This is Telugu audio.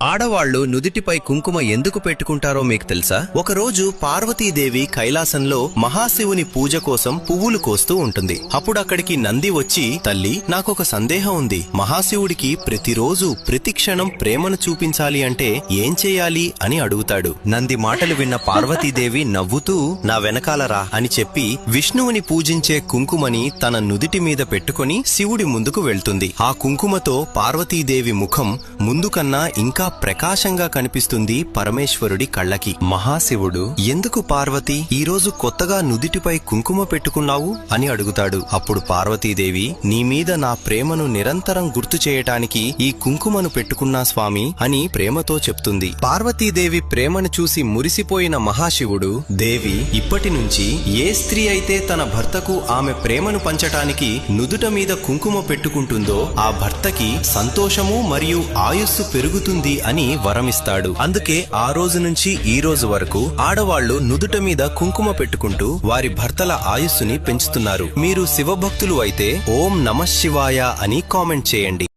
ఆడవాళ్లు నుదిటిపై కుంకుమ ఎందుకు పెట్టుకుంటారో మీకు తెలుసా? ఒకరోజు పార్వతీదేవి కైలాసంలో మహాశివుని పూజ కోసం పువ్వులు కోస్తూ ఉంటుంది. అప్పుడు అక్కడికి నంది వచ్చి, తల్లి, నాకొక సందేహం ఉంది. మహాశివుడికి ప్రతిరోజు ప్రతి క్షణం ప్రేమను చూపించాలి అంటే ఏం చేయాలి అని అడుగుతాడు. నంది మాటలు విన్న పార్వతీదేవి నవ్వుతూ, నా వెనకాల రా అని చెప్పి విష్ణువుని పూజించే కుంకుమని తన నుదిటి మీద పెట్టుకుని శివుడి ముందుకు వెళ్తుంది. ఆ కుంకుమతో పార్వతీదేవి ముఖం ముందు కన్నా ఇంకా ప్రకాశంగా కనిపిస్తుంది పరమేశ్వరుడి కళ్ళకి. మహాశివుడు, ఎందుకు పార్వతి ఈరోజు కొత్తగా నుదిటిపై కుంకుమ పెట్టుకున్నావు అని అడుగుతాడు. అప్పుడు పార్వతీదేవి, నీ మీద నా ప్రేమను నిరంతరం గుర్తు చేయటానికి ఈ కుంకుమను పెట్టుకున్నా స్వామి అని ప్రేమతో చెప్తుంది. పార్వతీదేవి ప్రేమను చూసి మురిసిపోయిన మహాశివుడు, దేవి, ఇప్పటి నుంచి ఏ స్త్రీ అయితే తన భర్తకు ఆమె ప్రేమను పంచటానికి నుదుట మీద కుంకుమ పెట్టుకుంటుందో ఆ భర్తకి సంతోషము మరియు ఆయుస్సు పెరుగుతుంది అని వరమిస్తాడు. అందుకే ఆ రోజు నుంచి ఈ రోజు వరకు ఆడవాళ్లు నుదుట మీద కుంకుమ పెట్టుకుంటూ వారి భర్తల ఆయుస్సుని పెంచుతున్నారు. మీరు శివభక్తులు అయితే ఓం నమః శివాయ అని కామెంట్ చేయండి.